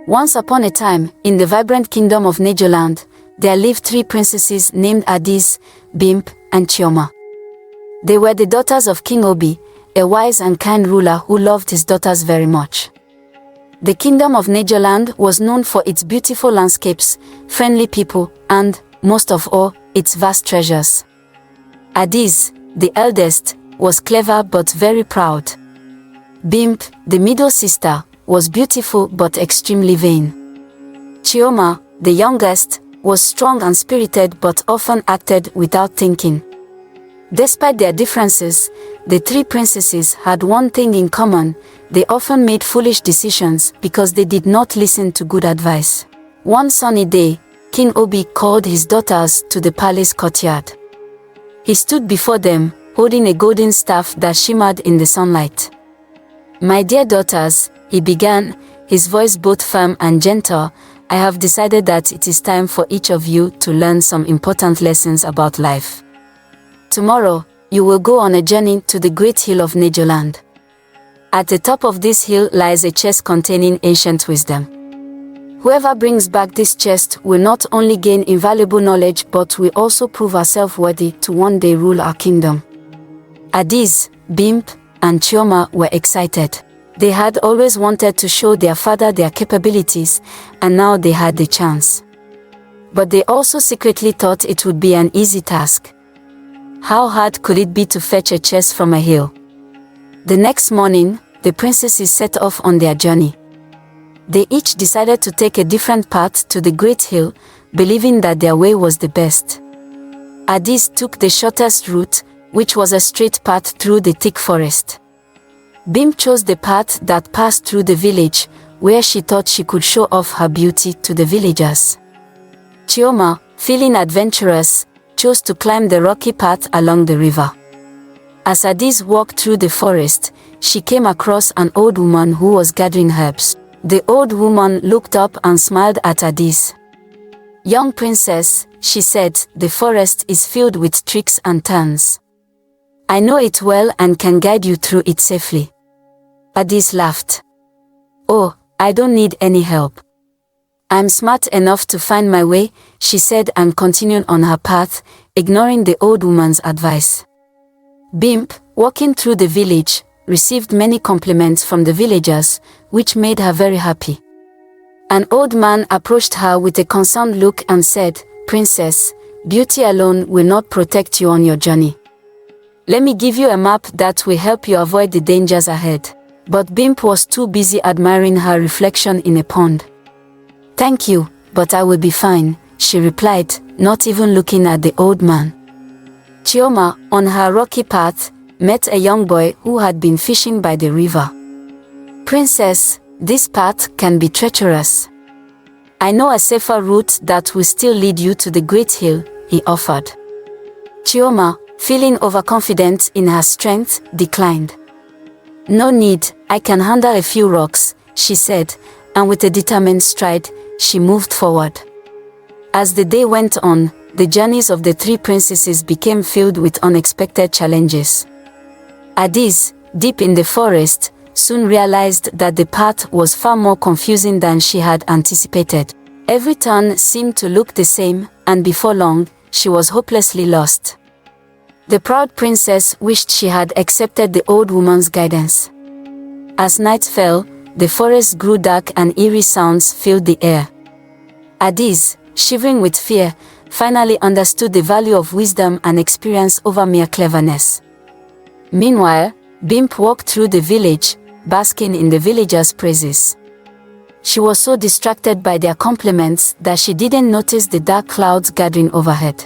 Once upon a time, in the vibrant kingdom of Nagerland, there lived 3 princesses named Adis, Bimp, and Chioma. They were the daughters of King Obi, a wise and kind ruler who loved his daughters very much. The kingdom of Nagerland was known for its beautiful landscapes, friendly people, and, most of all, its vast treasures. Adis, the eldest, was clever but very proud. Bimp, the middle sister, was beautiful but extremely vain. Chioma, the youngest, was strong and spirited but often acted without thinking. Despite their differences, the 3 princesses had one thing in common: they often made foolish decisions because they did not listen to good advice. One sunny day, King Obi called his daughters to the palace courtyard. He stood before them, holding a golden staff that shimmered in the sunlight. "My dear daughters," he began, his voice both firm and gentle, "I have decided that it is time for each of you to learn some important lessons about life. Tomorrow, you will go on a journey to the great hill of Nagerland. At the top of this hill lies a chest containing ancient wisdom. Whoever brings back this chest will not only gain invaluable knowledge but will also prove ourselves worthy to one day rule our kingdom." Adis, Bimp, and Chioma were excited. They had always wanted to show their father their capabilities, and now they had the chance. But they also secretly thought it would be an easy task. How hard could it be to fetch a chest from a hill? The next morning, the princesses set off on their journey. They each decided to take a different path to the great hill, believing that their way was the best. Adis took the shortest route, which was a straight path through the thick forest. Bimp chose the path that passed through the village, where she thought she could show off her beauty to the villagers. Chioma, feeling adventurous, chose to climb the rocky path along the river. As Adis walked through the forest, she came across an old woman who was gathering herbs. The old woman looked up and smiled at Adis. "Young princess," she said, "the forest is filled with tricks and turns. I know it well and can guide you through it safely." Adis laughed. "Oh, I don't need any help. I'm smart enough to find my way," she said, and continued on her path, ignoring the old woman's advice. Bimp, walking through the village, received many compliments from the villagers, which made her very happy. An old man approached her with a concerned look and said, "Princess, beauty alone will not protect you on your journey. Let me give you a map that will help you avoid the dangers ahead." But Bimp was too busy admiring her reflection in a pond. "Thank you, but I will be fine," she replied, not even looking at the old man. Chioma, on her rocky path, met a young boy who had been fishing by the river. "Princess, this path can be treacherous. I know a safer route that will still lead you to the great hill," he offered. Chioma, feeling overconfident in her strength, declined. "No need, I can handle a few rocks," she said, and with a determined stride, she moved forward. As the day went on, the journeys of the 3 princesses became filled with unexpected challenges. Adis, deep in the forest, soon realized that the path was far more confusing than she had anticipated. Every turn seemed to look the same, and before long, she was hopelessly lost. The proud princess wished she had accepted the old woman's guidance. As night fell, the forest grew dark and eerie sounds filled the air. Adis, shivering with fear, finally understood the value of wisdom and experience over mere cleverness. Meanwhile, Bimp walked through the village, basking in the villagers' praises. She was so distracted by their compliments that she didn't notice the dark clouds gathering overhead.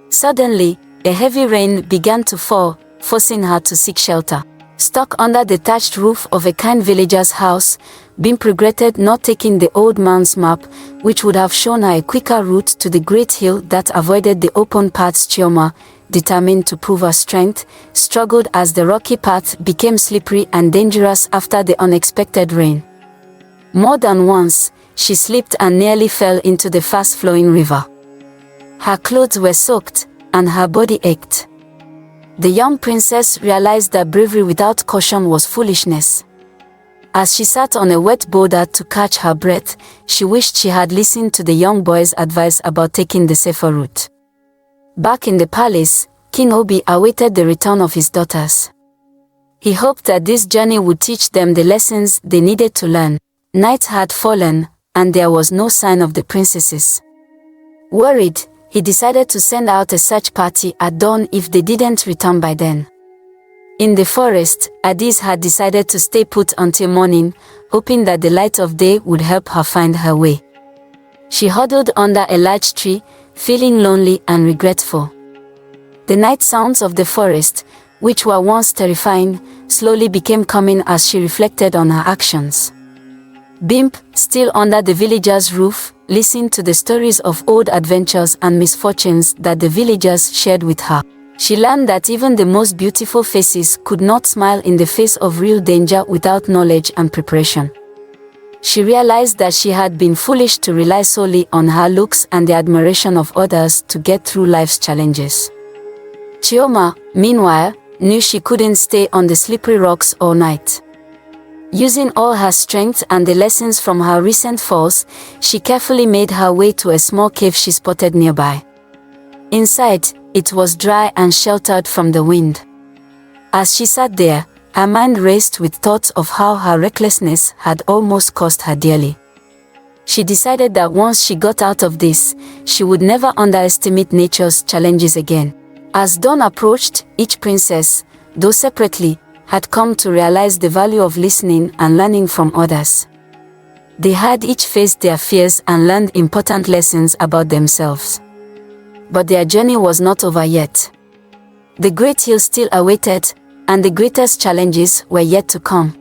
Suddenly, a heavy rain began to fall, forcing her to seek shelter. Stuck under the thatched roof of a kind villager's house, Bimp regretted not taking the old man's map, which would have shown her a quicker route to the great hill that avoided the open paths. Chioma, determined to prove her strength, struggled as the rocky path became slippery and dangerous after the unexpected rain. More than once, she slipped and nearly fell into the fast-flowing river. Her clothes were soaked, and her body ached. The young princess realized that bravery without caution was foolishness. As she sat on a wet boulder to catch her breath, she wished she had listened to the young boy's advice about taking the safer route. Back in the palace, King Obi awaited the return of his daughters. He hoped that this journey would teach them the lessons they needed to learn. Night had fallen, and there was no sign of the princesses. Worried, he decided to send out a search party at dawn if they didn't return by then. In the forest, Adis had decided to stay put until morning, hoping that the light of day would help her find her way. She huddled under a large tree, feeling lonely and regretful. The night sounds of the forest, which were once terrifying, slowly became calming as she reflected on her actions. Bimp, still under the villager's roof, listened to the stories of old adventures and misfortunes that the villagers shared with her. She learned that even the most beautiful faces could not smile in the face of real danger without knowledge and preparation. She realized that she had been foolish to rely solely on her looks and the admiration of others to get through life's challenges. Chioma, meanwhile, knew she couldn't stay on the slippery rocks all night. Using all her strength and the lessons from her recent falls, she carefully made her way to a small cave she spotted nearby. Inside, it was dry and sheltered from the wind. As she sat there, her mind raced with thoughts of how her recklessness had almost cost her dearly. She decided that once she got out of this, she would never underestimate nature's challenges again. As dawn approached, each princess, though separately, had come to realize the value of listening and learning from others. They had each faced their fears and learned important lessons about themselves. But their journey was not over yet. The great hill still awaited, and the greatest challenges were yet to come.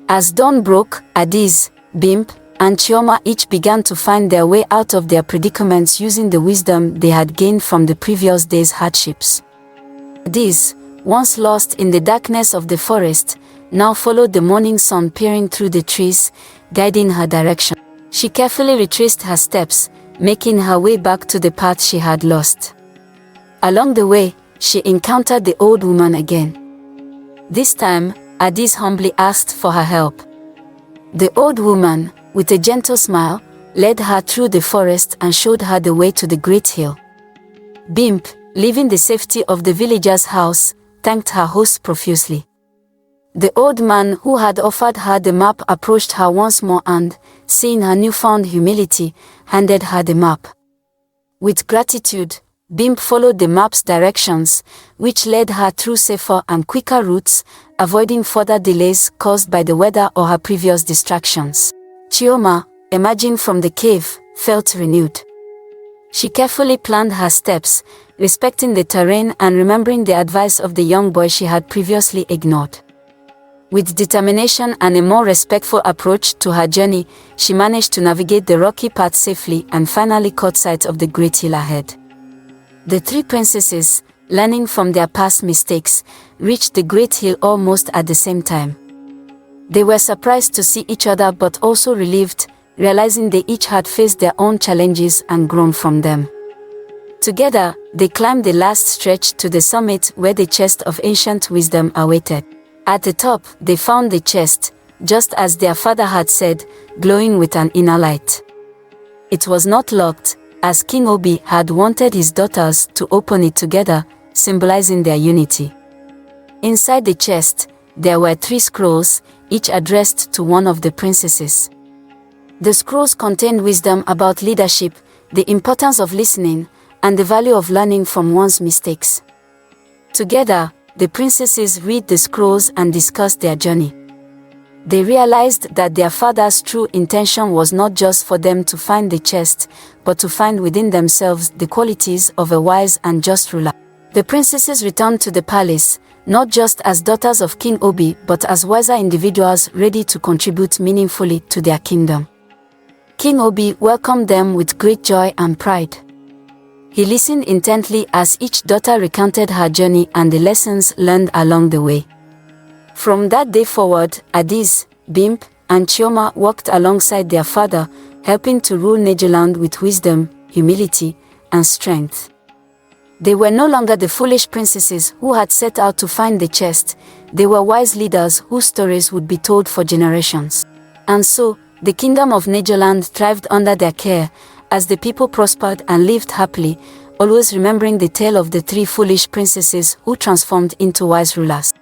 As dawn broke, Adis, Bimp, and Chioma each began to find their way out of their predicaments using the wisdom they had gained from the previous day's hardships. Adis, once lost in the darkness of the forest, now followed the morning sun peering through the trees, guiding her direction. She carefully retraced her steps, making her way back to the path she had lost. Along the way, she encountered the old woman again. This time, Adis humbly asked for her help. The old woman, with a gentle smile, led her through the forest and showed her the way to the great hill. Bimp, leaving the safety of the villager's house, thanked her host profusely. The old man who had offered her the map approached her once more and, seeing her newfound humility, handed her the map. With gratitude, Bimp followed the map's directions, which led her through safer and quicker routes, avoiding further delays caused by the weather or her previous distractions. Chioma, emerging from the cave, felt renewed. She carefully planned her steps, respecting the terrain and remembering the advice of the young boy she had previously ignored. With determination and a more respectful approach to her journey, she managed to navigate the rocky path safely and finally caught sight of the great hill ahead. The three princesses, learning from their past mistakes, reached the great hill almost at the same time. They were surprised to see each other but also relieved, realizing they each had faced their own challenges and grown from them. Together, they climbed the last stretch to the summit where the chest of ancient wisdom awaited. At the top, they found the chest, just as their father had said, glowing with an inner light. It was not locked, as King Obi had wanted his daughters to open it together, symbolizing their unity. Inside the chest, there were 3 scrolls, each addressed to one of the princesses. The scrolls contained wisdom about leadership, the importance of listening, and the value of learning from one's mistakes. Together, the princesses read the scrolls and discussed their journey. They realized that their father's true intention was not just for them to find the chest, but to find within themselves the qualities of a wise and just ruler. The princesses returned to the palace, not just as daughters of King Obi, but as wiser individuals ready to contribute meaningfully to their kingdom. King Obi welcomed them with great joy and pride. He listened intently as each daughter recounted her journey and the lessons learned along the way. From that day forward, Adis, Bimp, and Chioma walked alongside their father, helping to rule Nageland with wisdom, humility, and strength. They were no longer the foolish princesses who had set out to find the chest, they were wise leaders whose stories would be told for generations. And so, the kingdom of Nagerland thrived under their care, as the people prospered and lived happily, always remembering the tale of the three foolish princesses who transformed into wise rulers.